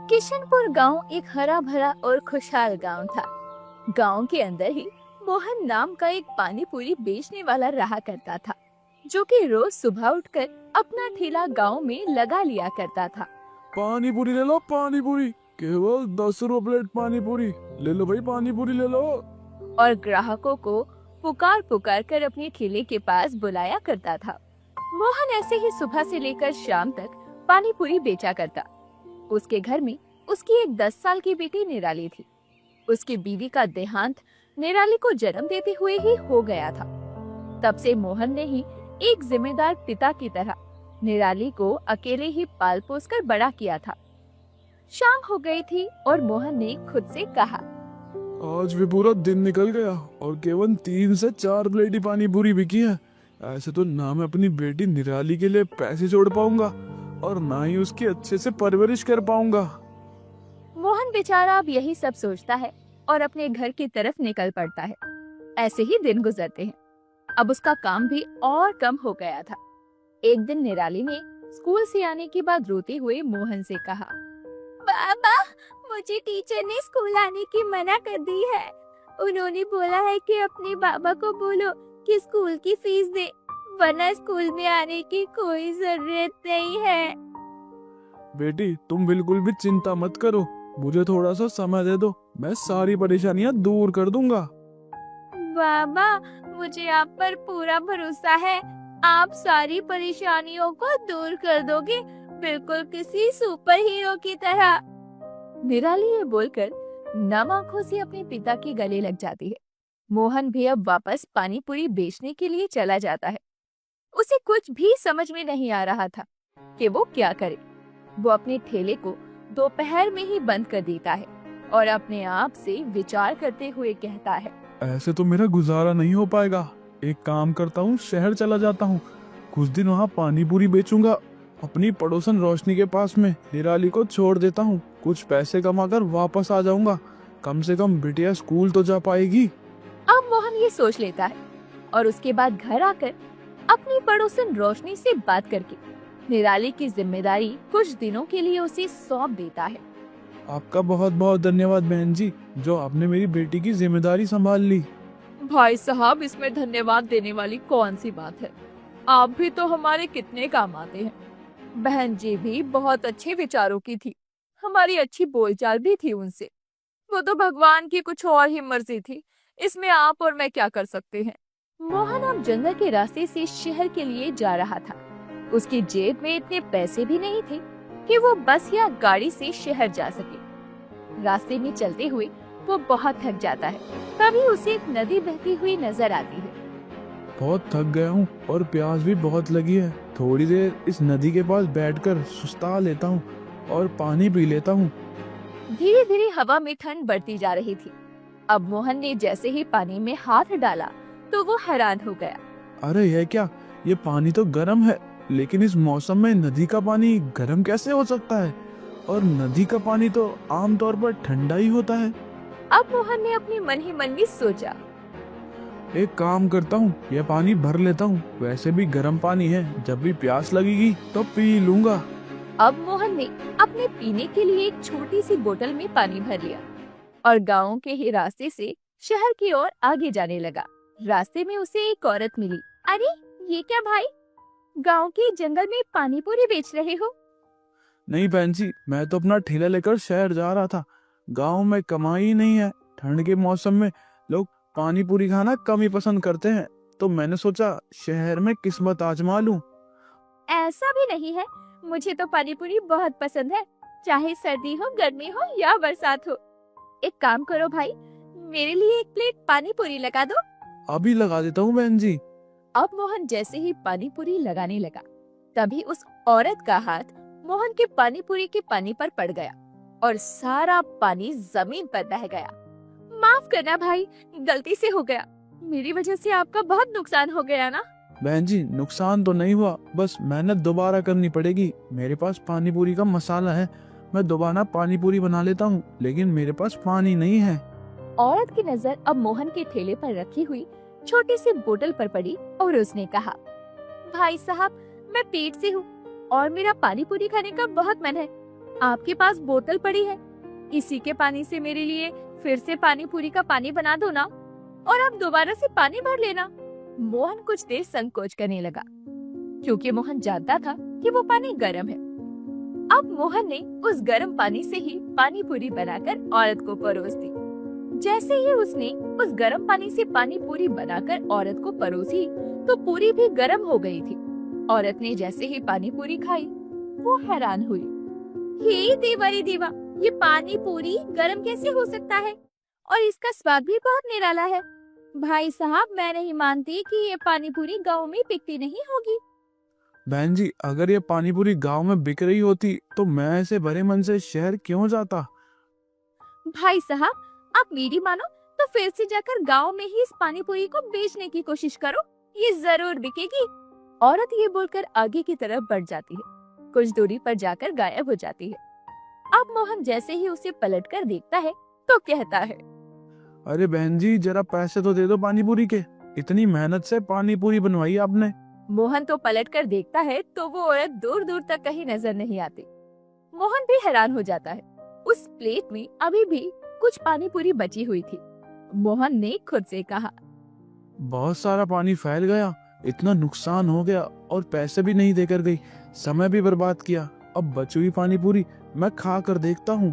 किशनपुर गांव एक हरा भरा और खुशहाल गांव था। गांव के अंदर ही मोहन नाम का एक पानी पूरी बेचने वाला रहा करता था, जो कि रोज सुबह उठकर अपना ठेला गांव में लगा लिया करता था। पानी पूरी ले लो, पानी पूरी केवल 10 रुपए प्लेट। पानी पूरी ले लो भाई, पानी पूरी ले लो। और ग्राहकों को पुकार पुकार कर अपने ठेले के पास बुलाया करता था। मोहन ऐसे ही सुबह से लेकर शाम तक पानी पूरी बेचा करता। उसके घर में उसकी एक 10 साल की बेटी निराली थी। उसकी बीवी का देहांत निराली को जन्म देते हुए ही हो गया था। तब से मोहन ने ही एक जिम्मेदार पिता की तरह निराली को अकेले ही पाल पोस कर बड़ा किया था। शाम हो गई थी और मोहन ने खुद से कहा, आज भी पूरा दिन निकल गया और केवल 3 से 4 प्लेट ही पानी पूरी बिकी है। ऐसे तो ना मैं अपनी बेटी निराली के लिए पैसे जोड़ पाऊंगा और ना ही उसकी अच्छे से परवरिश कर पाऊंगा। मोहन बेचारा अब यही सब सोचता है और अपने घर की तरफ निकल पड़ता है। ऐसे ही दिन गुजरते हैं। अब उसका काम भी और कम हो गया था। एक दिन निराली ने स्कूल से आने के बाद रोते हुए मोहन से कहा, पापा, मुझे टीचर ने स्कूल आने की मना कर दी है। उन्होंने बोला है कि अपने बाबा को बोलो कि स्कूल की फीस दे, वरना स्कूल में आने की कोई जरूरत नहीं है। बेटी, तुम बिल्कुल भी चिंता मत करो, मुझे थोड़ा सा समय दे दो, मैं सारी परेशानियां दूर कर दूंगा। बाबा, मुझे आप पर पूरा भरोसा है। आप सारी परेशानियों को दूर कर दोगे, बिल्कुल किसी सुपर हीरो की तरह। निराली ये बोलकर नम आंखों से अपने पिता के गले लग जाती है। मोहन भी अब वापस पानी पूरी बेचने के लिए चला जाता है। उसे कुछ भी समझ में नहीं आ रहा था कि वो क्या करे। वो अपने ठेले को दोपहर में ही बंद कर देता है और अपने आप से विचार करते हुए कहता है, ऐसे तो मेरा गुजारा नहीं हो पाएगा। एक काम करता हूँ, शहर चला जाता हूँ, कुछ दिन वहाँ पानी पूरी बेचूंगा। अपनी पड़ोसन रोशनी के पास में निराली को छोड़ देता हूँ, कुछ पैसे कमाकर वापस आ जाऊंगा। कम से कम बिटिया स्कूल तो जा पाएगी। अब मोहन ये सोच लेता है और उसके बाद घर आकर अपनी पड़ोसन रोशनी से बात करके निराली की जिम्मेदारी कुछ दिनों के लिए उसे सौंप देता है। आपका बहुत बहुत धन्यवाद बहन जी, जो आपने मेरी बेटी की जिम्मेदारी संभाल ली। भाई साहब, इसमें धन्यवाद देने वाली कौन सी बात है। आप भी तो हमारे कितने काम आते हैं। बहन जी भी बहुत अच्छे विचारों की थी, हमारी अच्छी बोलचाल भी थी उनसे। वो तो भगवान की कुछ और ही मर्जी थी, इसमें आप और मैं क्या कर सकते हैं। मोहन अब जंगल के रास्ते से शहर के लिए जा रहा था। उसकी जेब में इतने पैसे भी नहीं थे कि वो बस या गाड़ी से शहर जा सके। रास्ते में चलते हुए वो बहुत थक जाता है। तभी उसे एक नदी बहती हुई नजर आती है। बहुत थक गया हूँ और प्यास भी बहुत लगी है। थोड़ी देर इस नदी के पास बैठकर सुस्ता लेता हूँ और पानी पी लेता हूँ। धीरे धीरे हवा में ठंड बढ़ती जा रही थी। अब मोहन ने जैसे ही पानी में हाथ डाला तो वो हैरान हो गया। अरे यह क्या, ये पानी तो गर्म है, लेकिन इस मौसम में नदी का पानी गर्म कैसे हो सकता है? और नदी का पानी तो आमतौर पर ठंडा ही होता है। अब मोहन ने अपने मन ही मन में सोचा, एक काम करता हूँ, यह पानी भर लेता हूँ, वैसे भी गर्म पानी है, जब भी प्यास लगेगी तो पी लूंगा। अब मोहन ने अपने पीने के लिए एक छोटी सी बोतल में पानी भर लिया और गांव के ही रास्ते से शहर की ओर आगे जाने लगा। रास्ते में उसे एक औरत मिली। अरे ये क्या भाई, गांव के जंगल में पानी पूरी बेच रहे हो? नहीं बहन जी, मैं तो अपना ठेला लेकर शहर जा रहा था। गांव में कमाई ही नहीं है। ठंड के मौसम में लोग पानी पूरी खाना कम ही पसंद करते हैं, तो मैंने सोचा शहर में किस्मत आजमा लूं। ऐसा भी नहीं है, मुझे तो पानी पूरी बहुत पसंद है, चाहे सर्दी हो, गर्मी हो या बरसात हो। एक काम करो भाई, मेरे लिए एक प्लेट पानी पूरी लगा दो। अभी लगा देता हूँ बहन जी। अब मोहन जैसे ही पानी पूरी लगाने लगा, तभी उस औरत का हाथ मोहन के पानी पूरी के पानी पर पड़ गया और सारा पानी जमीन पर बह गया। माफ करना भाई, गलती से हो गया। मेरी वजह से आपका बहुत नुकसान हो गया ना। बहन जी, नुकसान तो नहीं हुआ, बस मेहनत दोबारा करनी पड़ेगी। मेरे पास पानी पूरी का मसाला है, मैं दोबारा पानी पूरी बना लेता हूँ, लेकिन मेरे पास पानी नहीं है। औरत की नजर अब मोहन के ठेले पर रखी हुई छोटी सी बोतल पर पड़ी और उसने कहा, भाई साहब, मैं पेट से हूँ और मेरा पानी पूरी खाने का बहुत मन है। आपके पास बोतल पड़ी है, इसी के पानी से मेरे लिए फिर से पानी पूरी का पानी बना दो ना, और अब दोबारा से पानी भर लेना। मोहन कुछ देर संकोच करने लगा, क्योंकि मोहन जानता था कि वो पानी गर्म है। अब मोहन ने उस गर्म पानी से ही पानी पूरी बनाकर औरत को परोस दी। जैसे ही उसने उस गर्म पानी से पानी पूरी बनाकर औरत को परोसी, तो पूरी भी गर्म हो गई थी। औरत ने जैसे ही पानी पूरी खाई, वो हैरान हुई। हे देवा रे देवा, ये पानी पूरी गर्म कैसे हो सकता है, और इसका स्वाद भी बहुत निराला है। भाई साहब, मैं नहीं मानती कि ये पानी पूरी गाँव में बिकती नहीं होगी। बहन जी, अगर ये पानी पूरी गांव में बिक रही होती तो मैं ऐसे भरे मन से शहर क्यों जाता। भाई साहब, आप मेरी मानो तो फिर से जाकर गांव में ही इस पानी पूरी को बेचने की कोशिश करो, ये जरूर बिकेगी। औरत ये बोलकर आगे की तरफ बढ़ जाती है, कुछ दूरी पर जाकर गायब हो जाती है। अब मोहन जैसे ही उसे पलटकर देखता है तो कहता है, अरे बहन जी, जरा पैसे तो दे दो पानी पूरी के, इतनी मेहनत से पानी पूरी बनवाई आपने। मोहन तो पलटकर देखता है तो वो औरत दूर दूर तक कहीं नजर नहीं आती। मोहन भी हैरान हो जाता है, उस प्लेट में अभी भी कुछ पानी पूरी बची हुई थी। मोहन ने खुद से कहा, बहुत सारा पानी फैल गया, इतना नुकसान हो गया और पैसे भी नहीं देकर गई, समय भी बर्बाद किया। अब बची हुई पानी पूरी मैं खा कर देखता हूँ।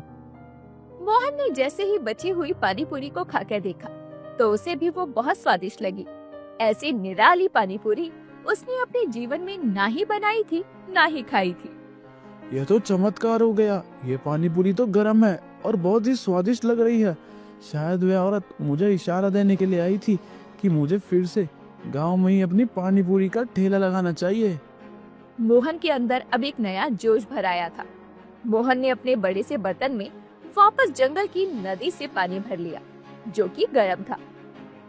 मोहन ने जैसे ही बची हुई पानी पूरी को खाकर देखा तो उसे भी वो बहुत स्वादिष्ट लगी। ऐसी निराली पानी पूरी उसने अपने जीवन में ना ही बनाई थी, ना ही खाई थी। यह तो चमत्कार हो गया, ये पानी पूरी तो गर्म है और बहुत ही स्वादिष्ट लग रही है। शायद वह औरत मुझे इशारा देने के लिए आई थी कि मुझे फिर से गांव में ही अपनी पानी पूरी का ठेला लगाना चाहिए। मोहन के अंदर अब एक नया जोश भर आया था। मोहन ने अपने बड़े से बर्तन में वापस जंगल की नदी से पानी भर लिया, जो कि गर्म था।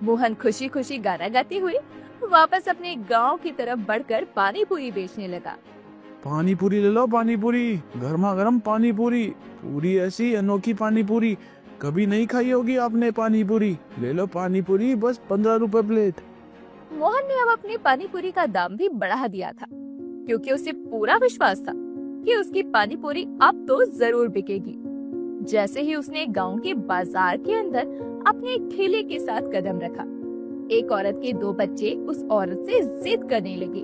मोहन खुशी खुशी गाना गाते हुए वापस अपने गांव की तरफ बढ़कर पानी पूरी बेचने लगा। पानी पूरी ले लो, पानी पूरी, गर्मा गर्म पानी पूरी, पूरी ऐसी अनोखी पानी पूरी कभी नहीं खाई होगी आपने। पानी पूरी ले लो, पानी पूरी बस 15 रुपए प्लेट। मोहन ने अब अपनी पानी पूरी का दाम भी बढ़ा दिया था, क्योंकि उसे पूरा विश्वास था कि उसकी पानी पूरी अब तो जरूर बिकेगी। जैसे ही उसने गांव के बाजार के अंदर अपने ठेले के साथ कदम रखा, एक औरत के 2 बच्चे उस औरत से जिद करने लगे।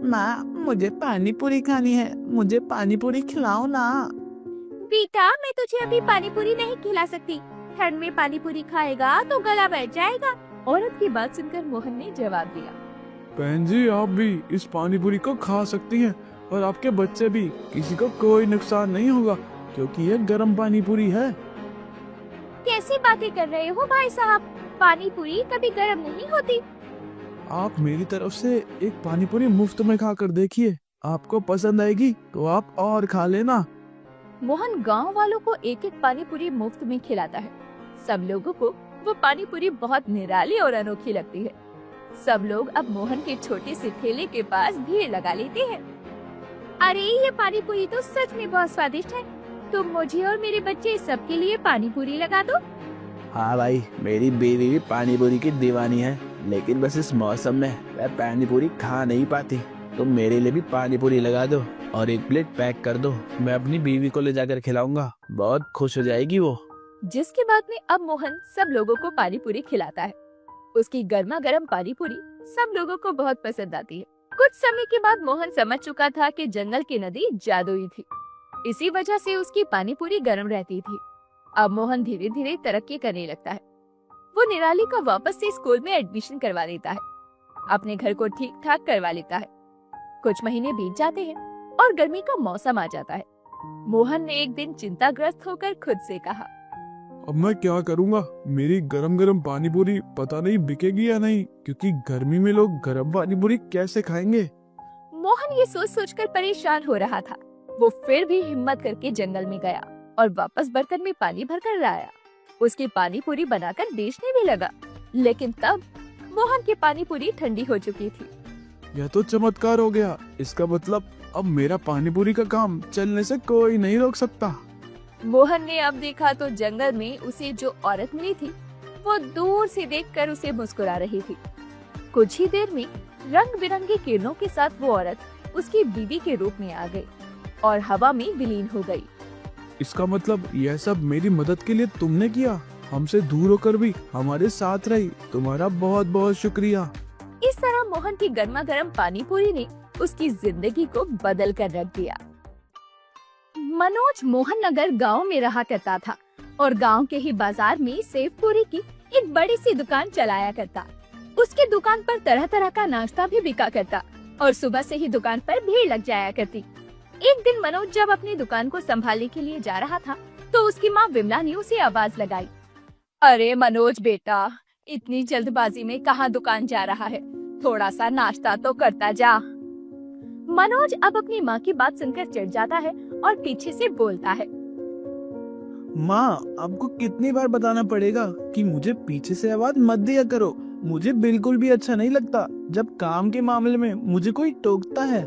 माँ, मुझे पानी पूरी खानी है, मुझे पानी पूरी खिलाओ ना। बेटा, मैं तुझे अभी पानी पूरी नहीं खिला सकती, ठंड में पानी पूरी खाएगा तो गला बैठ जाएगा। औरत की बात सुनकर मोहन ने जवाब दिया, बहन जी, आप भी इस पानी पूरी को खा सकती हैं और आपके बच्चे भी, किसी को कोई नुकसान नहीं होगा क्योंकि ये गर्म पानी पूरी है। कैसी बातें कर रहे हो भाई साहब, पानी पूरी कभी गर्म नहीं होती। आप मेरी तरफ से एक पानी पूरी मुफ्त में खा कर देखिए, आपको पसंद आएगी तो आप और खा लेना। मोहन गांव वालों को एक एक पानी पूरी मुफ्त में खिलाता है। सब लोगों को वो पानी पूरी बहुत निराली और अनोखी लगती है। सब लोग अब मोहन के छोटे से ठेले के पास भीड़ लगा लेते हैं। अरे, ये पानी पूरी तो सच में बहुत स्वादिष्ट है, तुम मुझे और मेरे बच्चे सबके लिए पानी पूरी लगा दो। हाँ भाई, मेरी बीवी भी पानी पूरी की दीवानी है, लेकिन बस इस मौसम में वह पानी पूरी खा नहीं पाती। तुम मेरे लिए भी पानी पूरी लगा दो और 1 प्लेट पैक कर दो, मैं अपनी बीवी को ले जाकर खिलाऊंगा, बहुत खुश हो जाएगी वो। जिसके बाद में अब मोहन सब लोगों को पानी पूरी खिलाता है। उसकी गर्मा गर्म पानी पूरी सब लोगों को बहुत पसंद आती है। कुछ समय के बाद मोहन समझ चुका था कि जंगल की नदी जादुई थी, इसी वजह से उसकी पानी पूरी गर्म रहती थी। अब मोहन धीरे धीरे तरक्की करने लगता है। वो निराली का वापस से स्कूल में एडमिशन करवा लेता है, अपने घर को ठीक ठाक करवा लेता है। कुछ महीने बीत जाते हैं और गर्मी का मौसम आ जाता है। मोहन ने एक दिन चिंताग्रस्त होकर खुद से कहा, अब मैं क्या करूँगा, मेरी गरम गरम पानी पूरी पता नहीं बिकेगी या नहीं, क्योंकि गर्मी में लोग गरम पानी पूरी कैसे खाएंगे। मोहन ये सोच सोचकर परेशान हो रहा था। वो फिर भी हिम्मत करके जंगल में गया और वापस बर्तन में पानी भरकर लाया। उसकी पानी पूरी बनाकर बेचने भी लगा, लेकिन तब मोहन की पानी पूरी ठंडी हो चुकी थी। यह तो चमत्कार हो गया, इसका मतलब अब मेरा पानी पूरी का काम चलने से कोई नहीं रोक सकता। मोहन ने अब देखा तो जंगल में उसे जो औरत मिली थी, वो दूर से देखकर उसे मुस्कुरा रही थी। कुछ ही देर में रंग बिरंगी किरणों के साथ वो औरत उसकी बीवी के रूप में आ गई और हवा में विलीन हो गई। इसका मतलब यह सब मेरी मदद के लिए तुमने किया। हमसे दूर होकर भी हमारे साथ रही, तुम्हारा बहुत बहुत शुक्रिया। इस तरह मोहन की गर्मा गर्म पानी पूरी ने उसकी जिंदगी को बदल कर रख दिया। मनोज मोहन नगर गाँव में रहा करता था और गांव के ही बाजार में सेव पूरी की एक बड़ी सी दुकान चलाया करता। उसकी दुकान पर तरह तरह का नाश्ता भी बिका करता और सुबह से ही दुकान पर भीड़ लग जाया करती। एक दिन मनोज जब अपनी दुकान को संभालने के लिए जा रहा था तो उसकी माँ विमला ने उसे आवाज लगाई। अरे मनोज बेटा, इतनी जल्दबाजी में कहाँ दुकान जा रहा है, थोड़ा सा नाश्ता तो करता जा। मनोज अब अपनी माँ की बात सुनकर चिढ़ जाता है और पीछे से बोलता है। माँ, आपको कितनी बार बताना पड़ेगा कि मुझे पीछे से आवाज मत दिया करो। मुझे बिल्कुल भी अच्छा नहीं लगता जब काम के मामले में मुझे कोई टोकता है।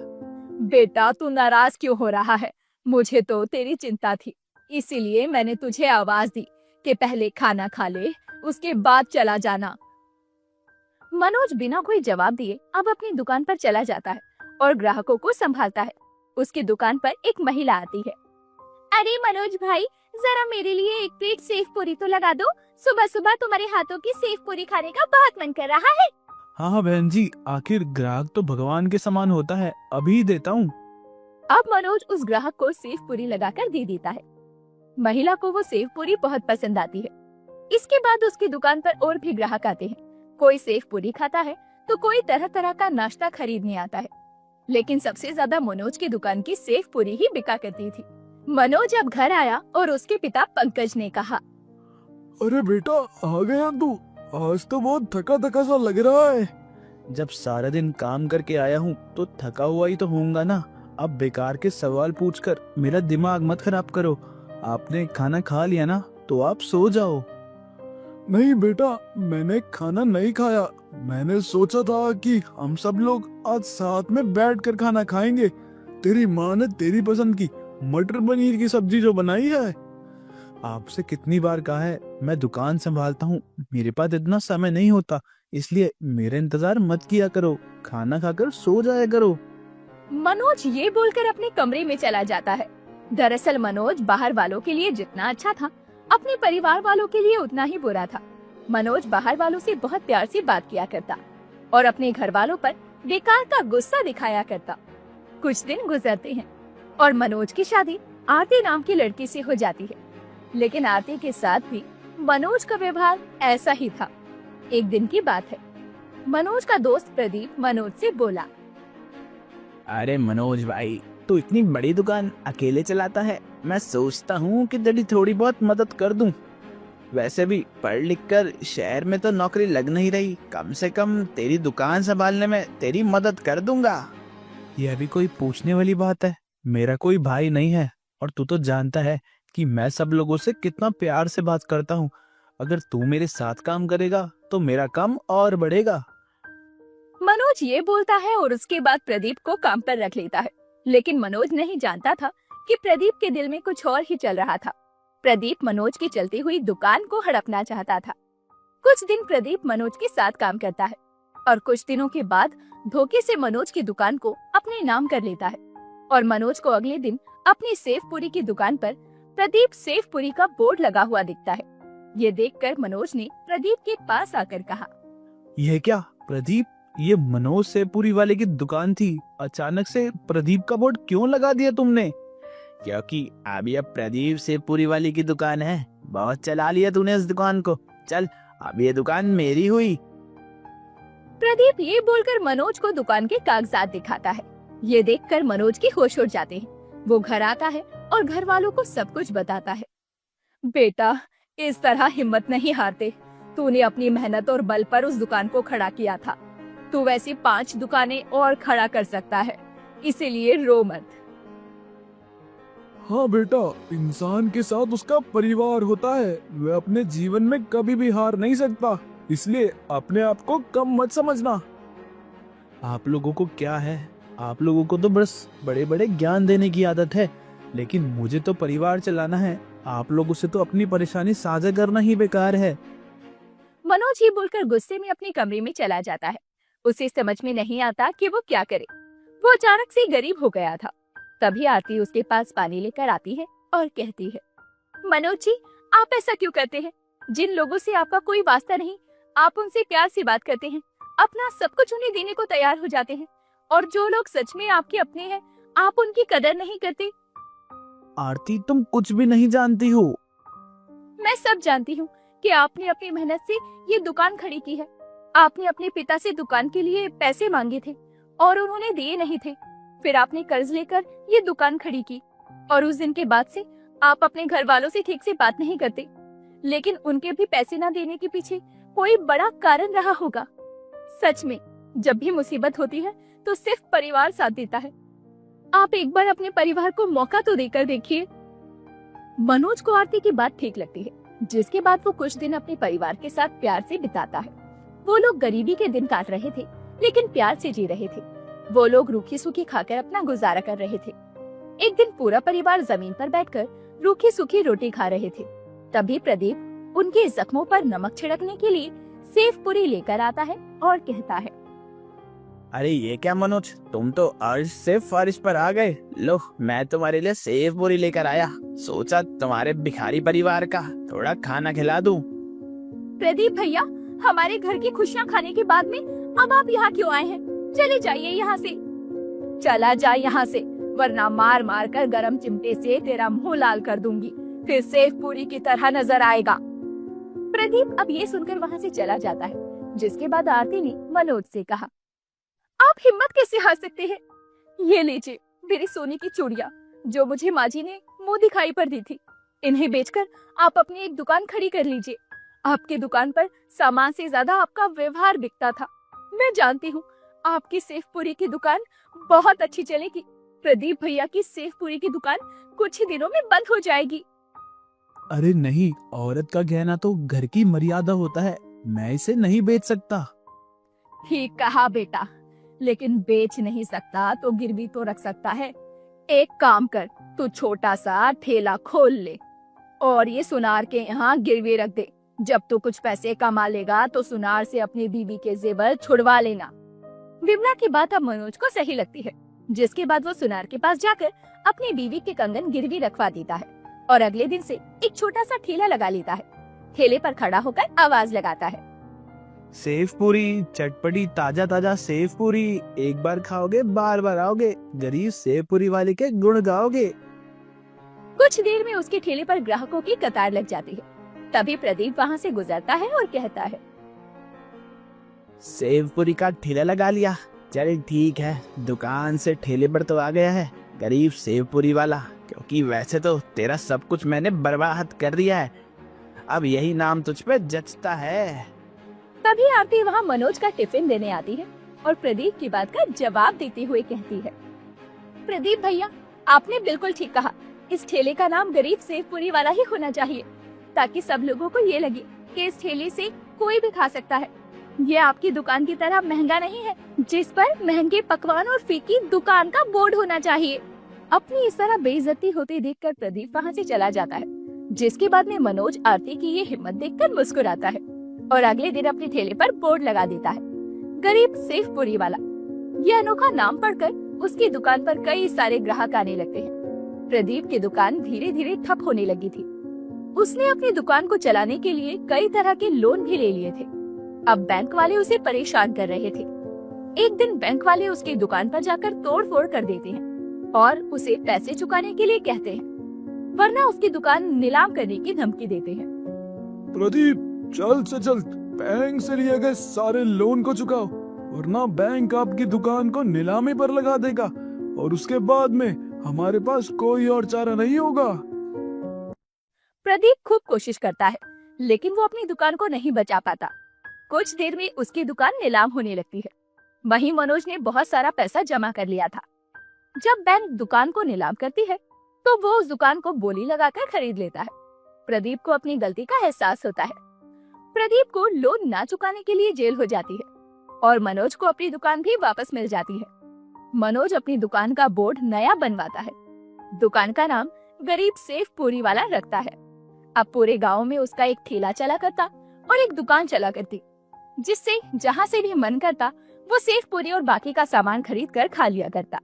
बेटा, तू नाराज क्यों हो रहा है? मुझे तो तेरी चिंता थी, इसीलिए मैंने तुझे आवाज दी कि पहले खाना खा ले, उसके बाद चला जाना। मनोज बिना कोई जवाब दिए अब अपनी दुकान पर चला जाता है और ग्राहकों को संभालता है। उसकी दुकान पर एक महिला आती है। अरे मनोज भाई, जरा मेरे लिए एक प्लेट सेव पूरी तो लगा दो। सुबह सुबह तुम्हारे हाथों की सेव पूरी खाने का बहुत मन कर रहा है। हाँ हाँ बहन जी, आखिर ग्राहक तो भगवान के समान होता है, अभी देता हूँ। अब मनोज उस ग्राहक को सेव पूरी लगाकर दे देता है। महिला को वो सेव पूरी बहुत पसंद आती है। इसके बाद उसकी दुकान पर और भी ग्राहक आते हैं। कोई सेव पूरी खाता है तो कोई तरह तरह का नाश्ता खरीदने आता है, लेकिन सबसे ज्यादा मनोज की दुकान की सेव पूरी ही बिका करती थी। मनोज अब घर आया और उसके पिता पंकज ने कहा, अरे बेटा, आ गया तू? आज तो बहुत थका थका सा लग रहा है। जब सारा दिन काम करके आया हूँ तो थका हुआ ही तो होऊंगा ना। अब बेकार के सवाल पूछकर मेरा दिमाग मत खराब करो। आपने खाना खा लिया ना, तो आप सो जाओ। नहीं बेटा, मैंने खाना नहीं खाया। मैंने सोचा था कि हम सब लोग आज साथ में बैठकर खाना खाएंगे। तेरी माँ ने तेरी पसंद की मटर पनीर की सब्जी जो बनाई है। आपसे कितनी बार कहा है, मैं दुकान संभालता हूँ, मेरे पास इतना समय नहीं होता, इसलिए मेरा इंतजार मत किया करो, खाना खाकर सो जाया करो। मनोज ये बोलकर अपने कमरे में चला जाता है। दरअसल मनोज बाहर वालों के लिए जितना अच्छा था, अपने परिवार वालों के लिए उतना ही बुरा था। मनोज बाहर वालों से बहुत प्यार से बात किया करता और अपने घर वालों पर बेकार का गुस्सा दिखाया करता। कुछ दिन गुजरते हैं और मनोज की शादी आरती नाम की लड़की से हो जाती है, लेकिन आरती के साथ भी मनोज का व्यवहार ऐसा ही था। एक दिन की बात है, मनोज का दोस्त प्रदीप मनोज से बोला, अरे मनोज भाई, तू इतनी बड़ी दुकान अकेले चलाता है, मैं सोचता हूँ कि तेरी थोड़ी बहुत मदद कर दूं। वैसे भी पढ़ लिख कर शहर में तो नौकरी लग नहीं रही, कम से कम तेरी दुकान संभालने में तेरी मदद कर दूंगा। यह भी कोई पूछने वाली बात है? मेरा कोई भाई नहीं है और तू तो जानता है कि मैं सब लोगों से कितना प्यार से बात करता हूँ। अगर तू मेरे साथ काम करेगा तो मेरा काम और बढ़ेगा। मनोज ये बोलता है और उसके बाद प्रदीप को काम पर रख लेता है, लेकिन मनोज नहीं जानता था कि प्रदीप के दिल में कुछ और ही चल रहा था। प्रदीप मनोज की चलती हुई दुकान को हड़पना चाहता था। कुछ दिन प्रदीप मनोज के साथ काम करता है और कुछ दिनों के बाद धोखे से मनोज की दुकान को अपने नाम कर लेता है और मनोज को अगले दिन अपनी सेव पूरी की दुकान पर प्रदीप सेव पूरी का बोर्ड लगा हुआ दिखता है। ये देखकर मनोज ने प्रदीप के पास आकर कहा, यह क्या प्रदीप, ये मनोज सेवपुरी वाले की दुकान थी, अचानक से प्रदीप का बोर्ड क्यों लगा दिया तुमने? क्योंकि अभी अब प्रदीप सेवपुरी वाली की दुकान है, बहुत चला लिया तूने इस दुकान को, चल अब ये दुकान मेरी हुई। प्रदीप ये बोलकर मनोज को दुकान के कागजात दिखाता है। ये देखकर मनोज के होश उड़ जाते हैं। वो घर आता है और घर वालों को सब कुछ बताता है। बेटा, इस तरह हिम्मत नहीं हारते। तूने अपनी मेहनत और बल पर उस दुकान को खड़ा किया था। तू वैसी 5 दुकानें और खड़ा कर सकता है, इसीलिए रो मत। हाँ बेटा, इंसान के साथ उसका परिवार होता है, वह अपने जीवन में कभी भी हार नहीं सकता, इसलिए अपने आप को कम मत समझना। आप लोगों को क्या है, आप लोगों को तो बस बड़े बड़े ज्ञान देने की आदत है, लेकिन मुझे तो परिवार चलाना है। आप लोगों से तो अपनी परेशानी साझा करना ही बेकार है। मनोज ये बोलकर गुस्से में अपने कमरे में चला जाता है। उसे समझ में नहीं आता कि वो क्या करे। वो अचानक से गरीब हो गया था। तभी आरती उसके पास पानी लेकर आती है और कहती है, मनोज जी, आप ऐसा क्यों करते हैं? जिन लोगों से आपका कोई वास्ता नहीं, आप उनसे प्यार से बात करते हैं, अपना सब कुछ उन्हें देने को तैयार हो जाते हैं, और जो लोग सच में आपके अपने हैं, आप उनकी कदर नहीं करते। आरती, तुम कुछ भी नहीं जानती हो। मैं सब जानती हूँ कि आपने अपनी मेहनत से ये दुकान खड़ी की है। आपने अपने पिता से दुकान के लिए पैसे मांगे थे और उन्होंने दिए नहीं थे। फिर आपने कर्ज लेकर ये दुकान खड़ी की, और उस दिन के बाद से आप अपने घर वालों से ठीक से बात नहीं करते। लेकिन उनके भी पैसे न देने के पीछे कोई बड़ा कारण रहा होगा। सच में जब भी मुसीबत होती है तो सिर्फ परिवार साथ देता है। आप एक बार अपने परिवार को मौका तो देकर देखिए। मनोज को आरती की बात ठीक लगती है, जिसके बाद वो कुछ दिन अपने परिवार के साथ प्यार से बिताता है। वो लोग गरीबी के दिन काट रहे थे, लेकिन प्यार से जी रहे थे। वो लोग रूखी सूखी खाकर अपना गुजारा कर रहे थे। एक दिन पूरा परिवार जमीन पर बैठकर रूखी सूखी रोटी खा रहे थे। तभी प्रदीप उनके जख्मों पर नमक छिड़कने के लिए सेव पूरी लेकर आता है और कहता है, अरे ये क्या मनोज, तुम तो अर्श से फर्श पर आ गए। लो, मैं तुम्हारे लिए सेव पूरी लेकर आया। सोचा तुम्हारे भिखारी परिवार का थोड़ा खाना खिला दूं। प्रदीप भैया, हमारे घर की खुशियाँ खाने के बाद में अब आप यहाँ क्यों आए हैं? चले जाइए यहाँ से। चला जा यहाँ से, वरना मार मार कर गरम चिमटे से तेरा मुंह लाल कर दूंगी, फिर सेव पूरी की तरह नजर आएगा। प्रदीप अब ये सुनकर वहाँ से चला जाता है। जिसके बाद आरती ने मनोज से कहा, आप हिम्मत कैसे हार सकते हैं? ये लीजिए मेरी सोने की चूड़ियाँ, जो मुझे माँ जी ने मुंह दिखाई पर दी थी। इन्हें बेचकर आप अपनी एक दुकान खड़ी कर लीजिए। आपकी दुकान पर सामान से ज्यादा आपका व्यवहार बिकता था। मैं जानती हूँ आपकी सेव पूरी की दुकान बहुत अच्छी चलेगी। प्रदीप भैया की सेव पूरी की दुकान कुछ ही दिनों में बंद हो जाएगी। अरे नहीं, औरत का गहना तो घर की मर्यादा होता है, मैं इसे नहीं बेच सकता। ठीक कहा बेटा, लेकिन बेच नहीं सकता तो गिरवी तो रख सकता है। एक काम कर, तू छोटा सा ठेला खोल ले और ये सुनार के यहाँ गिरवी रख दे। जब तू कुछ पैसे कमा लेगा तो सुनार से अपनी बीवी के जेवर छुड़वा लेना। विमला की बात अब मनोज को सही लगती है, जिसके बाद वो सुनार के पास जाकर अपनी बीवी के कंगन गिरवी रखवा देता है और अगले दिन से एक छोटा सा ठेला लगा लेता है। ठेले पर खड़ा होकर आवाज लगाता है, सेव पूरी, चटपटी ताजा ताजा सेव पूरी, एक बार खाओगे बार बार आओगे, गरीब सेव पूरी वाले के गुण गाओगे। कुछ देर में उसके ठेले पर ग्राहकों की कतार लग जाती है। तभी प्रदीप वहाँ से गुजरता है और कहता है, सेव पूरी का ठेला लगा लिया, चल ठीक है, दुकान से ठेले पर तो आ गया है गरीब सेव पूरी वाला, क्योंकि वैसे तो तेरा सब कुछ मैंने बर्बाद कर दिया है। अब यही नाम तुझ पे जचता है। तभी आरती वहाँ मनोज का टिफिन देने आती है और प्रदीप की बात का जवाब देते हुए कहती है, प्रदीप भैया, आपने बिल्कुल ठीक कहा। इस ठेले का नाम गरीब सेव पूरी वाला ही होना चाहिए, ताकि सब लोगों को ये लगे कि इस ठेले से कोई भी खा सकता है। ये आपकी दुकान की तरह महंगा नहीं है, जिस पर महंगे पकवान और फीकी दुकान का बोर्ड होना चाहिए। अपनी इस तरह बेइज्जती होते देखकर प्रदीप वहाँ से चला जाता है। जिसके बाद में मनोज आरती की ये हिम्मत देखकर मुस्कुराता है और अगले दिन अपने ठेले पर बोर्ड लगा देता है, गरीब सेव पूरी वाला। ये अनोखा नाम पढ़कर उसकी दुकान पर कई सारे ग्राहक आने लगते हैं। प्रदीप की दुकान धीरे धीरे ठप होने लगी थी। उसने अपनी दुकान को चलाने के लिए कई तरह के लोन भी ले लिए थे। अब बैंक वाले उसे परेशान कर रहे थे। एक दिन बैंक वाले उसकी दुकान पर जाकर तोड़-फोड़ कर देते हैं और उसे पैसे चुकाने के लिए कहते हैं, वरना उसकी दुकान नीलाम करने की धमकी देते हैं। प्रदीप, जल्द से जल्द बैंक से लिए गए सारे लोन को चुकाओ, वरना बैंक आपकी दुकान को नीलामी पर लगा देगा और उसके बाद में हमारे पास कोई और चारा नहीं होगा। प्रदीप खूब कोशिश करता है, लेकिन वो अपनी दुकान को नहीं बचा पाता। कुछ देर में उसकी दुकान नीलाम होने लगती है। वहीं मनोज ने बहुत सारा पैसा जमा कर लिया था। जब बैंक दुकान को नीलाम करती है, तो वो उस दुकान को बोली लगाकर खरीद लेता है। प्रदीप को अपनी गलती का एहसास होता है। प्रदीप को लोन ना चुकाने के लिए जेल हो जाती है और मनोज को अपनी दुकान भी वापस मिल जाती है। मनोज अपनी दुकान का बोर्ड नया बनवाता है। दुकान का नाम गरीब सेव पूरी वाला रखता है। अब पूरे गांव में उसका एक ठेला चला करता और एक दुकान चला करती, जिससे जहाँ से भी मन करता वो सेव पूरी और बाकी का सामान खरीद कर खा लिया करता।